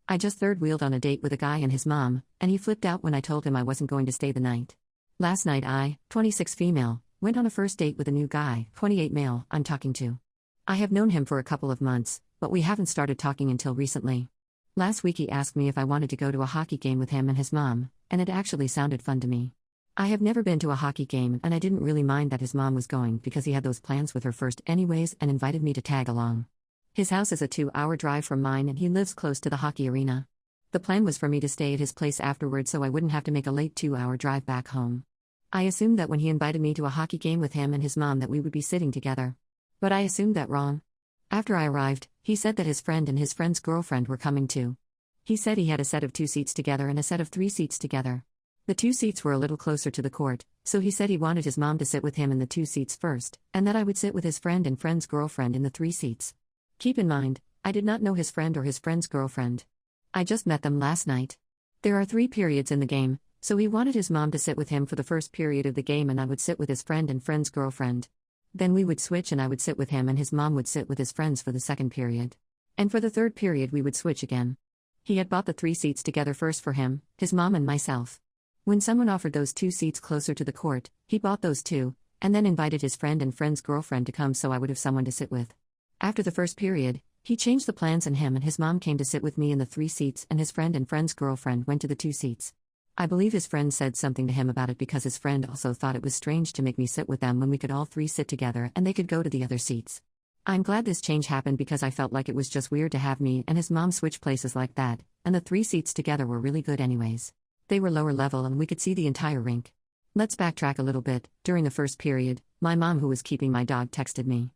I just third-wheeled on a date with a guy and his mom, and he flipped out when I told him I wasn't going to stay the night. Last night I, 26 female, went on a first date with a new guy, 28 male, I'm talking to. I have known him for a couple of months, but we haven't started talking until recently. Last week he asked me if I wanted to go to a hockey game with him and his mom, and it actually sounded fun to me. I have never been to a hockey game and I didn't really mind that his mom was going because he had those plans with her first anyways and invited me to tag along. His house is a 2-hour drive from mine and he lives close to the hockey arena. The plan was for me to stay at his place afterwards so I wouldn't have to make a late 2-hour drive back home. I assumed that when he invited me to a hockey game with him and his mom that we would be sitting together. But I assumed that wrong. After I arrived, he said that his friend and his friend's girlfriend were coming too. He said he had a set of 2 seats together and a set of 3 seats together. The 2 seats were a little closer to the court, so he said he wanted his mom to sit with him in the 2 seats first, and that I would sit with his friend and friend's girlfriend in the 3 seats. Keep in mind, I did not know his friend or his friend's girlfriend. I just met them last night. There are 3 periods in the game, so he wanted his mom to sit with him for the first period of the game and I would sit with his friend and friend's girlfriend. Then we would switch and I would sit with him and his mom would sit with his friends for the second period. And for the third period we would switch again. He had bought the 3 seats together first for him, his mom and myself. When someone offered those 2 seats closer to the court, he bought those too, and then invited his friend and friend's girlfriend to come so I would have someone to sit with. After the first period, he changed the plans and him and his mom came to sit with me in the 3 seats and his friend and friend's girlfriend went to the 2 seats. I believe his friend said something to him about it because his friend also thought it was strange to make me sit with them when we could all 3 sit together and they could go to the other seats. I'm glad this change happened because I felt like it was just weird to have me and his mom switch places like that, and the 3 seats together were really good anyways. They were lower level and we could see the entire rink. Let's backtrack a little bit. During the first period, my mom who was keeping my dog texted me.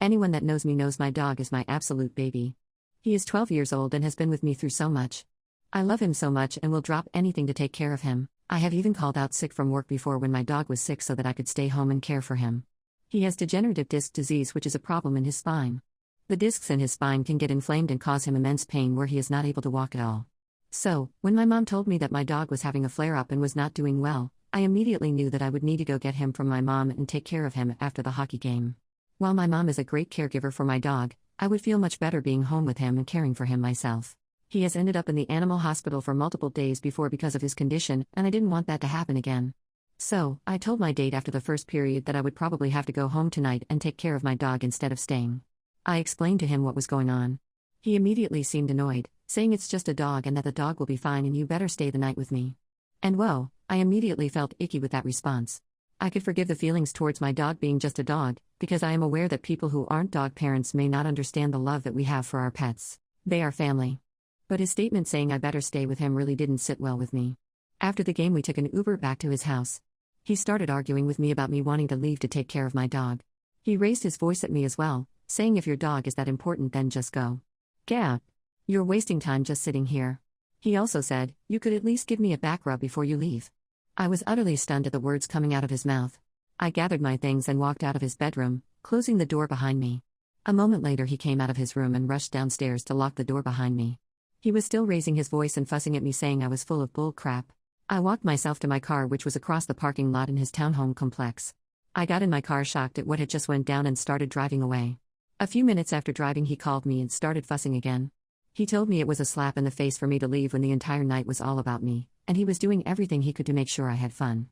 Anyone that knows me knows my dog is my absolute baby. He is 12 years old and has been with me through so much. I love him so much and will drop anything to take care of him. I have even called out sick from work before when my dog was sick so that I could stay home and care for him. He has degenerative disc disease, which is a problem in his spine. The discs in his spine can get inflamed and cause him immense pain where he is not able to walk at all. So, when my mom told me that my dog was having a flare-up and was not doing well, I immediately knew that I would need to go get him from my mom and take care of him after the hockey game. While my mom is a great caregiver for my dog, I would feel much better being home with him and caring for him myself. He has ended up in the animal hospital for multiple days before because of his condition, and I didn't want that to happen again. So, I told my date after the first period that I would probably have to go home tonight and take care of my dog instead of staying. I explained to him what was going on. He immediately seemed annoyed, saying it's just a dog and that the dog will be fine and you better stay the night with me. And whoa, I immediately felt icky with that response. I could forgive the feelings towards my dog being just a dog, because I am aware that people who aren't dog parents may not understand the love that we have for our pets. They are family. But his statement saying I better stay with him really didn't sit well with me. After the game we took an Uber back to his house. He started arguing with me about me wanting to leave to take care of my dog. He raised his voice at me as well, saying if your dog is that important then just go. Get out. You're wasting time just sitting here. He also said, you could at least give me a back rub before you leave. I was utterly stunned at the words coming out of his mouth. I gathered my things and walked out of his bedroom, closing the door behind me. A moment later he came out of his room and rushed downstairs to lock the door behind me. He was still raising his voice and fussing at me saying I was full of bull crap. I walked myself to my car which was across the parking lot in his townhome complex. I got in my car shocked at what had just went down and started driving away. A few minutes after driving he called me and started fussing again. He told me it was a slap in the face for me to leave when the entire night was all about me, and he was doing everything he could to make sure I had fun.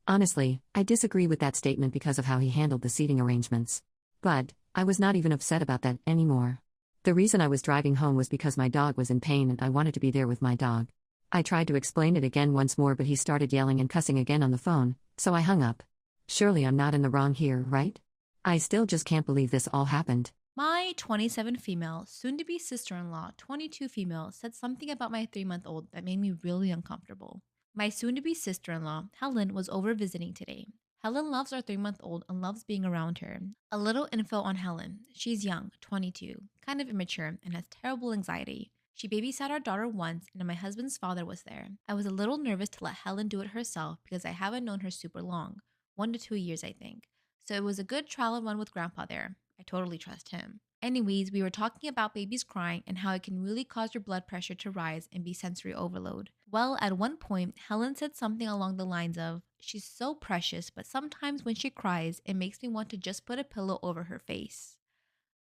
Honestly, I disagree with that statement because of how he handled the seating arrangements. But, I was not even upset about that anymore. The reason I was driving home was because my dog was in pain and I wanted to be there with my dog. I tried to explain it again once more but he started yelling and cussing again on the phone, so I hung up. Surely I'm not in the wrong here, right? I still just can't believe this all happened. My 27 female, soon-to-be sister-in-law, 22 female, said something about my 3-month-old that made me really uncomfortable. My soon-to-be sister-in-law, Helen, was over visiting today. Helen loves our 3-month-old and loves being around her. A little info on Helen. She's young, 22, kind of immature, and has terrible anxiety. She babysat our daughter once, and my husband's father was there. I was a little nervous to let Helen do it herself because I haven't known her super long, 1 to 2 years I think. So it was a good trial run with Grandpa there. I totally trust him. Anyways, we were talking about babies crying and how it can really cause your blood pressure to rise and be sensory overload. Well, at one point, Helen said something along the lines of, "She's so precious, but sometimes when she cries, it makes me want to just put a pillow over her face."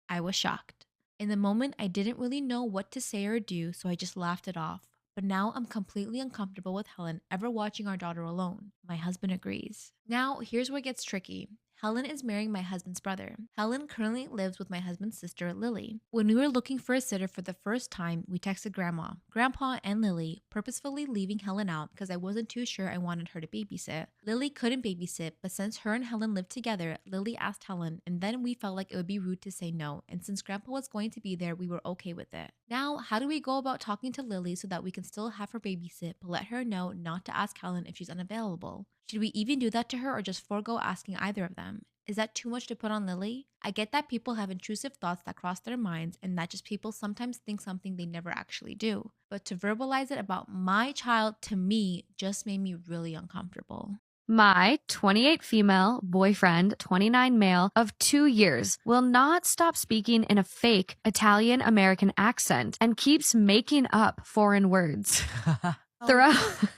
I was shocked. In the moment, I didn't really know what to say or do, so I just laughed it off. But now I'm completely uncomfortable with Helen ever watching our daughter alone. My husband agrees. Now, here's where it gets tricky. Helen is marrying my husband's brother. Helen currently lives with my husband's sister, Lily. When we were looking for a sitter for the first time, we texted Grandma, Grandpa, and Lily, purposefully leaving Helen out because I wasn't too sure I wanted her to babysit. Lily couldn't babysit, but since her and Helen lived together, Lily asked Helen, and then we felt like it would be rude to say no, and since Grandpa was going to be there, we were okay with it. Now, how do we go about talking to Lily so that we can still have her babysit, but let her know not to ask Helen if she's unavailable? Should we even do that to her or just forego asking either of them? Is that too much to put on Lily? I get that people have intrusive thoughts that cross their minds and that just people sometimes think something they never actually do. But to verbalize it about my child to me just made me really uncomfortable. My 28 female boyfriend, 29 male of 2 years will not stop speaking in a fake Italian American accent and keeps making up foreign words.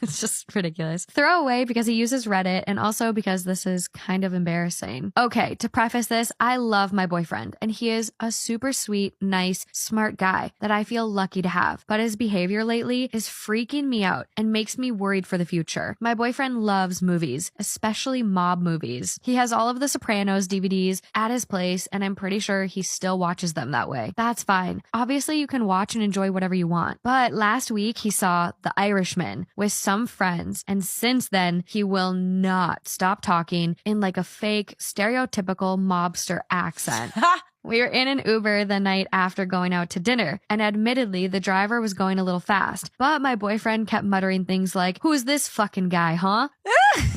It's just ridiculous. Throw away because he uses Reddit and also because this is kind of embarrassing. Okay, to preface this, I love my boyfriend and he is a super sweet, nice, smart guy that I feel lucky to have. But his behavior lately is freaking me out and makes me worried for the future. My boyfriend loves movies, especially mob movies. He has all of the Sopranos DVDs at his place and I'm pretty sure he still watches them that way. That's fine. Obviously, you can watch and enjoy whatever you want. But last week he saw The Irishman with some friends, and since then he will not stop talking in like a fake stereotypical mobster accent. We were in an Uber the night after going out to dinner, and admittedly, the driver was going a little fast, but my boyfriend kept muttering things like, "Who's this fucking guy, huh?"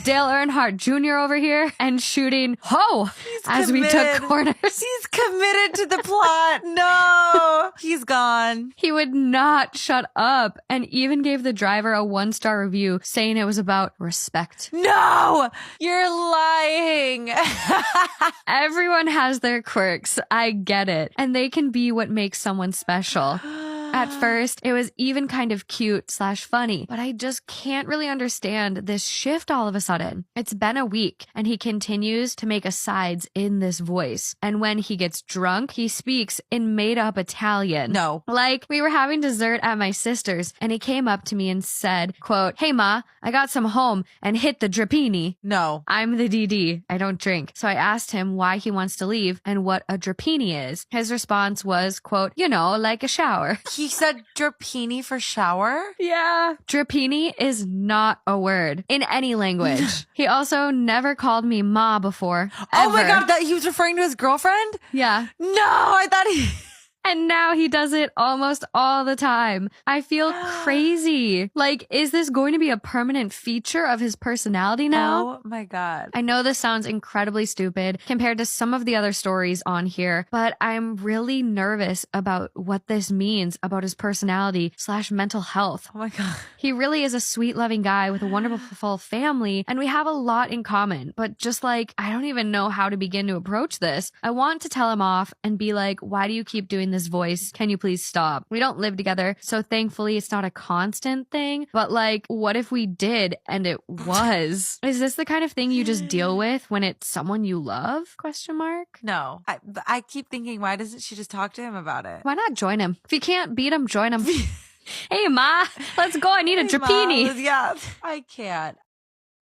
Dale Earnhardt Jr. over here, and shooting ho as we took corners. He's committed to the plot. No, he's gone. He would not shut up and even gave the driver a 1-star review saying it was about respect. No, you're lying. Everyone has their quirks. I get it. And they can be what makes someone special. At first, it was even kind of cute/funny, but I just can't really understand this shift all of a sudden. It's been a week, and he continues to make asides in this voice. And when he gets drunk, he speaks in made-up Italian. No. Like, we were having dessert at my sister's, and he came up to me and said, quote, "Hey, Ma, I got some home and hit the drapini." No. I'm the DD. I don't drink. So I asked him why he wants to leave and what a drapini is. His response was, quote, "You know, like a shower." He said drapini for shower? Yeah. Drapini is not a word in any language. He also never called me Ma before. Oh my ever. God, that he was referring to his girlfriend? Yeah. No, I thought he... And now he does it almost all the time. I feel crazy. Like, is this going to be a permanent feature of his personality now? Oh my God. I know this sounds incredibly stupid compared to some of the other stories on here, but I'm really nervous about what this means about his personality/mental health. Oh my God. He really is a sweet, loving guy with a wonderful family, and we have a lot in common. But just like, I don't even know how to begin to approach this. I want to tell him off and be like, "Why do you keep doing this voice? Can you please stop?" We don't live together, so thankfully it's not a constant thing. But like, what if we did and it was? Is this the kind of thing you just deal with when it's someone you love? Question mark. No. I keep thinking, why doesn't she just talk to him about it? Why not join him? If you can't beat him, join him. Hey, Ma, let's go. I need a drapini. Mom, yeah, I can't.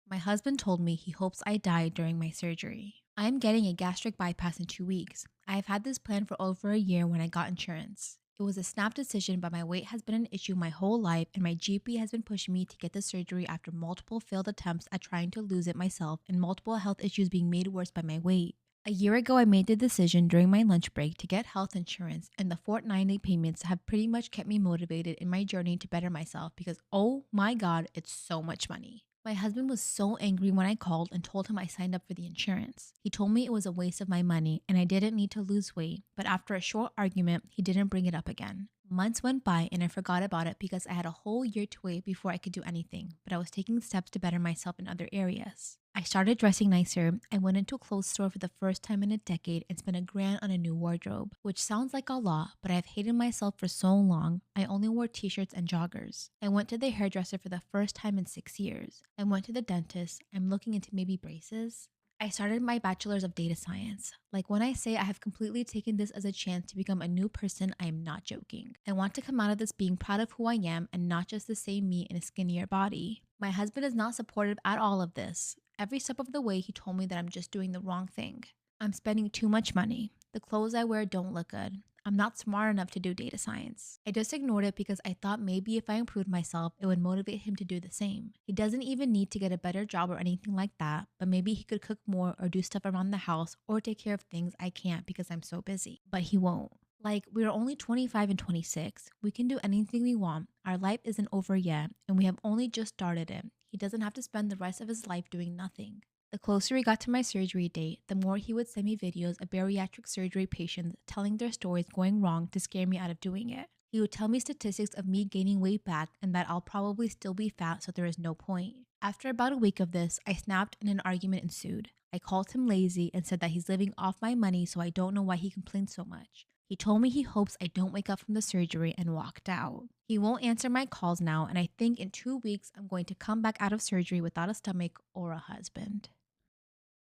My husband told me he hopes I die during my surgery. I am getting a gastric bypass in 2 weeks. I have had this plan for over a year when I got insurance. It was a snap decision, but my weight has been an issue my whole life, and my GP has been pushing me to get the surgery after multiple failed attempts at trying to lose it myself and multiple health issues being made worse by my weight. A year ago, I made the decision during my lunch break to get health insurance, and the fortnightly payments have pretty much kept me motivated in my journey to better myself because, oh my God, it's so much money. My husband was so angry when I called and told him I signed up for the insurance. He told me it was a waste of my money and I didn't need to lose weight, but after a short argument, he didn't bring it up again. Months went by and I forgot about it because I had a whole year to wait before I could do anything, but I was taking steps to better myself in other areas. I started dressing nicer. I went into a clothes store for the first time in a decade and spent $1,000 on a new wardrobe, which sounds like a lot, but I've hated myself for so long. I only wore t-shirts and joggers. I went to the hairdresser for the first time in 6 years. I went to the dentist. I'm looking into maybe braces. I started my bachelor's of data science. Like when I say I have completely taken this as a chance to become a new person, I am not joking. I want to come out of this being proud of who I am and not just the same me in a skinnier body. My husband is not supportive at all of this. Every step of the way, he told me that I'm just doing the wrong thing. I'm spending too much money. The clothes I wear don't look good. I'm not smart enough to do data science. I just ignored it because I thought maybe if I improved myself, it would motivate him to do the same. He doesn't even need to get a better job or anything like that, but maybe he could cook more or do stuff around the house or take care of things I can't because I'm so busy. But he won't. Like, we're only 25 and 26. We can do anything we want. Our life isn't over yet, and we have only just started it. He doesn't have to spend the rest of his life doing nothing. The closer we got to my surgery date, the more he would send me videos of bariatric surgery patients telling their stories going wrong to scare me out of doing it. He would tell me statistics of me gaining weight back and that I'll probably still be fat, so there is no point. After about a week of this, I snapped and an argument ensued. I called him lazy and said that he's living off my money, so I don't know why he complains so much. He told me he hopes I don't wake up from the surgery and walked out. He won't answer my calls now, and I think in 2 weeks I'm going to come back out of surgery without a stomach or a husband.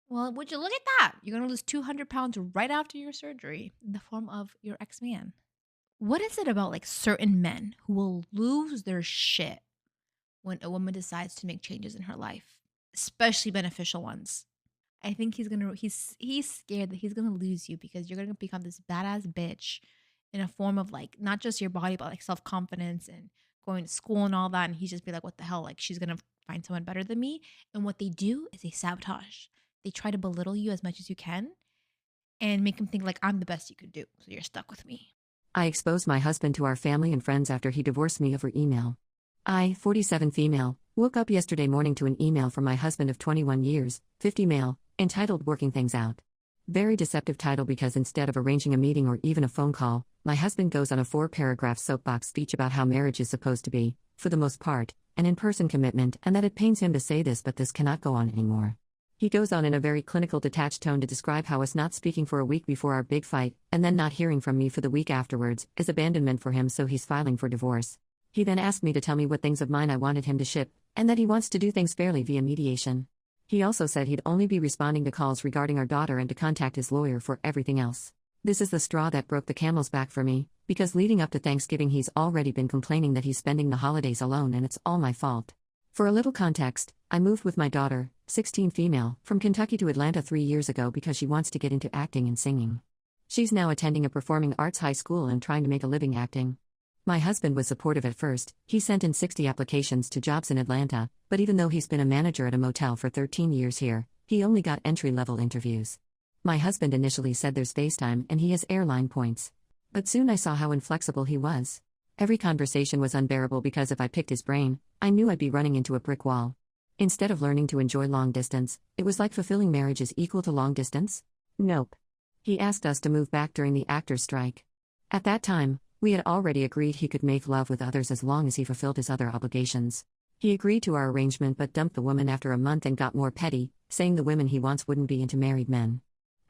Well, would you look at that? You're going to lose 200 pounds right after your surgery in the form of your ex-man. What is it about like certain men who will lose their shit when a woman decides to make changes in her life, especially beneficial ones? I think he's scared that he's gonna lose you because you're gonna become this badass bitch in a form of like not just your body but like self-confidence and going to school and all that, and he's just be like, what the hell, like she's gonna find someone better than me. And what they do is they sabotage. They try to belittle you as much as you can and make him think like I'm the best you could do, so you're stuck with me. I exposed my husband to our family and friends after he divorced me over email. I, 47 female, woke up yesterday morning to an email from my husband of 21 years, 50 male, entitled Working Things Out. Very deceptive title because instead of arranging a meeting or even a phone call, my husband goes on a 4-paragraph soapbox speech about how marriage is supposed to be, for the most part, an in-person commitment and that it pains him to say this but this cannot go on anymore. He goes on in a very clinical detached tone to describe how us not speaking for a week before our big fight, and then not hearing from me for the week afterwards, is abandonment for him, so he's filing for divorce. He then asked me to tell me what things of mine I wanted him to ship, and that he wants to do things fairly via mediation. He also said he'd only be responding to calls regarding our daughter and to contact his lawyer for everything else. This is the straw that broke the camel's back for me, because leading up to Thanksgiving he's already been complaining that he's spending the holidays alone and it's all my fault. For a little context, I moved with my daughter, 16 female, from Kentucky to Atlanta 3 years ago because she wants to get into acting and singing. She's now attending a performing arts high school and trying to make a living acting. My husband was supportive at first. He sent in 60 applications to jobs in Atlanta, but even though he's been a manager at a motel for 13 years here, he only got entry-level interviews. My husband initially said there's FaceTime and he has airline points. But soon I saw how inflexible he was. Every conversation was unbearable because if I picked his brain, I knew I'd be running into a brick wall. Instead of learning to enjoy long distance, it was like fulfilling marriage is equal to long distance? Nope. He asked us to move back during the actors' strike. At that time, we had already agreed he could make love with others as long as he fulfilled his other obligations. He agreed to our arrangement but dumped the woman after a month and got more petty, saying the women he wants wouldn't be into married men.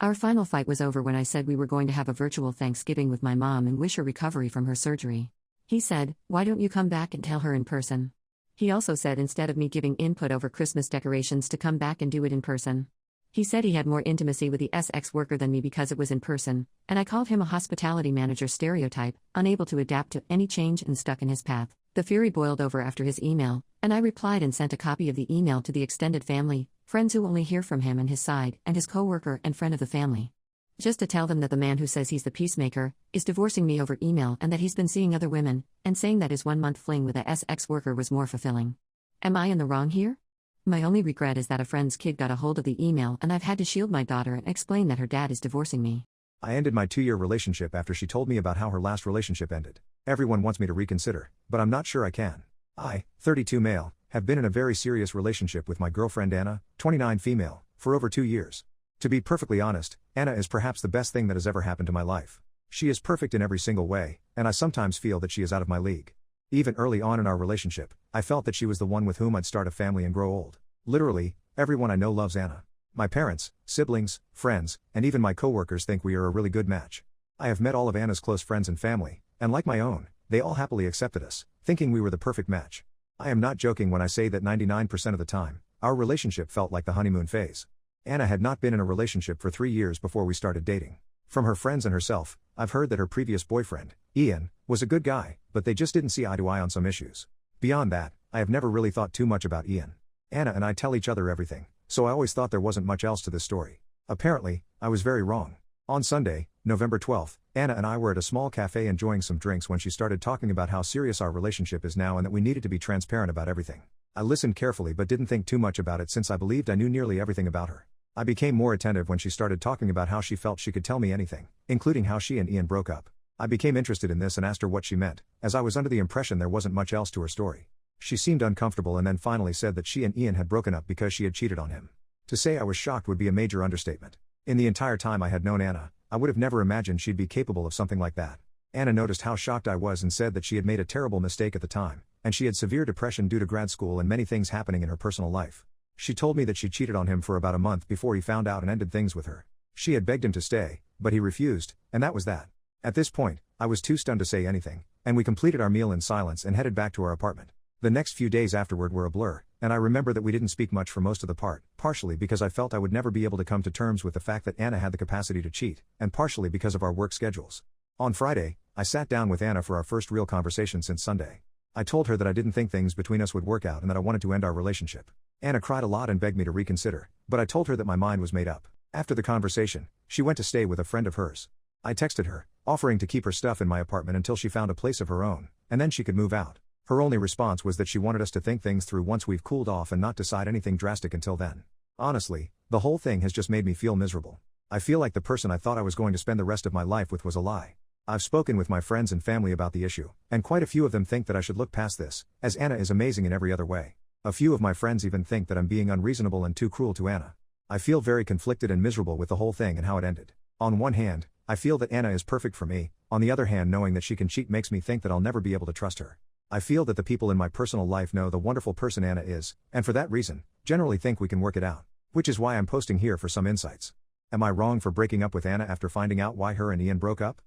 Our final fight was over when I said we were going to have a virtual Thanksgiving with my mom and wish her recovery from her surgery. He said, "Why don't you come back and tell her in person?" He also said instead of me giving input over Christmas decorations to come back and do it in person. He said he had more intimacy with the SX worker than me because it was in person, and I called him a hospitality manager stereotype, unable to adapt to any change and stuck in his path. The fury boiled over after his email, and I replied and sent a copy of the email to the extended family, friends who only hear from him and his side, and his co-worker and friend of the family. Just to tell them that the man who says he's the peacemaker is divorcing me over email and that he's been seeing other women, and saying that his 1-month fling with a SX worker was more fulfilling. Am I in the wrong here? My only regret is that a friend's kid got a hold of the email and I've had to shield my daughter and explain that her dad is divorcing me. I ended my 2-year relationship after she told me about how her last relationship ended. Everyone wants me to reconsider, but I'm not sure I can. I, 32 male, have been in a very serious relationship with my girlfriend Anna, 29 female, for over 2 years. To be perfectly honest, Anna is perhaps the best thing that has ever happened to my life. She is perfect in every single way, and I sometimes feel that she is out of my league. Even early on in our relationship, I felt that she was the one with whom I'd start a family and grow old. Literally, Everyone I know loves Anna. My parents, siblings, friends, and even my coworkers think we are a really good match. I have met all of Anna's close friends and family, and like my own, they all happily accepted us, thinking we were the perfect match. I am not joking when I say that 99% of the time, our relationship felt like the honeymoon phase. Anna had not been in a relationship for 3 years before we started dating. From her friends and herself, I've heard that her previous boyfriend, Ian, was a good guy, but they just didn't see eye to eye on some issues. Beyond that, I have never really thought too much about Ian. Anna and I tell each other everything, so I always thought there wasn't much else to this story. Apparently, I was very wrong. On Sunday, November 12th, Anna and I were at a small cafe enjoying some drinks when she started talking about how serious our relationship is now and that we needed to be transparent about everything. I listened carefully but didn't think too much about it since I believed I knew nearly everything about her. I became more attentive when she started talking about how she felt she could tell me anything, including how she and Ian broke up. I became interested in this and asked her what she meant, as I was under the impression there wasn't much else to her story. She seemed uncomfortable and then finally said that she and Ian had broken up because she had cheated on him. To say I was shocked would be a major understatement. In the entire time I had known Anna, I would have never imagined she'd be capable of something like that. Anna noticed how shocked I was and said that she had made a terrible mistake at the time, and she had severe depression due to grad school and many things happening in her personal life. She told me that she cheated on him for about a month before he found out and ended things with her. She had begged him to stay, but he refused, and that was that. At this point, I was too stunned to say anything, and we completed our meal in silence and headed back to our apartment. The next few days afterward were a blur, and I remember that we didn't speak much for most of the part, partially because I felt I would never be able to come to terms with the fact that Anna had the capacity to cheat, and partially because of our work schedules. On Friday, I sat down with Anna for our first real conversation since Sunday. I told her that I didn't think things between us would work out and that I wanted to end our relationship. Anna cried a lot and begged me to reconsider, but I told her that my mind was made up. After the conversation, she went to stay with a friend of hers. I texted her, offering to keep her stuff in my apartment until she found a place of her own, and then she could move out. Her only response was that she wanted us to think things through once we've cooled off and not decide anything drastic until then. Honestly, the whole thing has just made me feel miserable. I feel like the person I thought I was going to spend the rest of my life with was a lie. I've spoken with my friends and family about the issue, and quite a few of them think that I should look past this, as Anna is amazing in every other way. A few of my friends even think that I'm being unreasonable and too cruel to Anna. I feel very conflicted and miserable with the whole thing and how it ended. On one hand, I feel that Anna is perfect for me, on the other hand knowing that she can cheat makes me think that I'll never be able to trust her. I feel that the people in my personal life know the wonderful person Anna is, and for that reason, generally think we can work it out. Which is why I'm posting here for some insights. Am I wrong for breaking up with Anna after finding out why her and Ian broke up?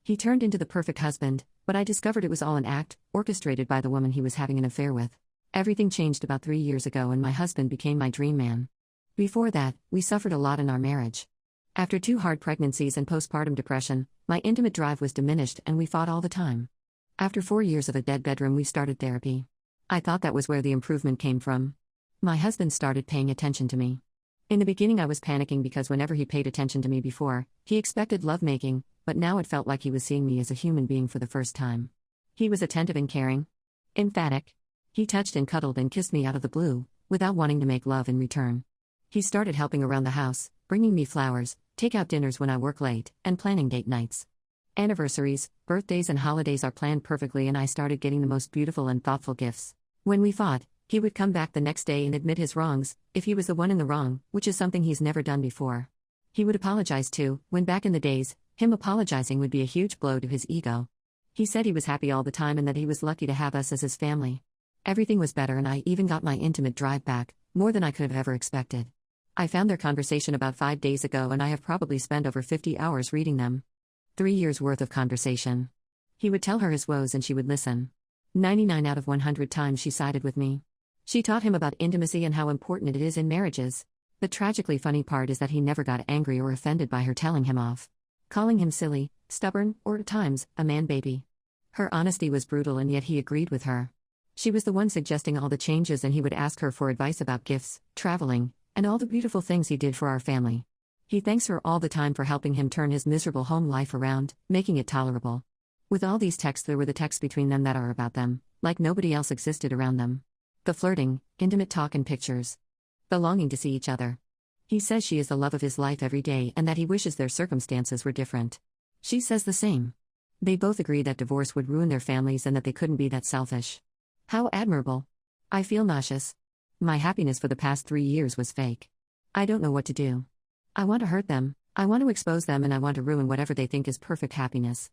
He turned into the perfect husband, but I discovered it was all an act, orchestrated by the woman he was having an affair with. Everything changed about 3 years ago and my husband became my dream man. Before that, we suffered a lot in our marriage. After 2 hard pregnancies and postpartum depression, my intimate drive was diminished and we fought all the time. After 4 years of a dead bedroom, we started therapy. I thought that was where the improvement came from. My husband started paying attention to me. In the beginning, I was panicking because whenever he paid attention to me before, he expected lovemaking, but now it felt like he was seeing me as a human being for the first time. He was attentive and caring. Emphatic. He touched and cuddled and kissed me out of the blue, without wanting to make love in return. He started helping around the house, bringing me flowers, take-out dinners when I work late, and planning date nights. Anniversaries, birthdays and holidays are planned perfectly and I started getting the most beautiful and thoughtful gifts. When we fought, he would come back the next day and admit his wrongs, if he was the one in the wrong, which is something he's never done before. He would apologize too, when back in the days, him apologizing would be a huge blow to his ego. He said he was happy all the time and that he was lucky to have us as his family. Everything was better and I even got my intimate drive back, more than I could have ever expected. I found their conversation about 5 days ago and I have probably spent over 50 hours reading them. 3 years worth of conversation. He would tell her his woes and she would listen. 99 out of 100 times she sided with me. She taught him about intimacy and how important it is in marriages. The tragically funny part is that he never got angry or offended by her telling him off. Calling him silly, stubborn, or at times, a man-baby. Her honesty was brutal and yet he agreed with her. She was the one suggesting all the changes and he would ask her for advice about gifts, traveling, and all the beautiful things he did for our family. He thanks her all the time for helping him turn his miserable home life around, making it tolerable. With all these texts, there were the texts between them that are about them, like nobody else existed around them. The flirting, intimate talk and pictures. The longing to see each other. He says she is the love of his life every day and that he wishes their circumstances were different. She says the same. They both agree that divorce would ruin their families and that they couldn't be that selfish. How admirable. I feel nauseous. My happiness for the past 3 years was fake. I don't know what to do. I want to hurt them, I want to expose them and I want to ruin whatever they think is perfect happiness.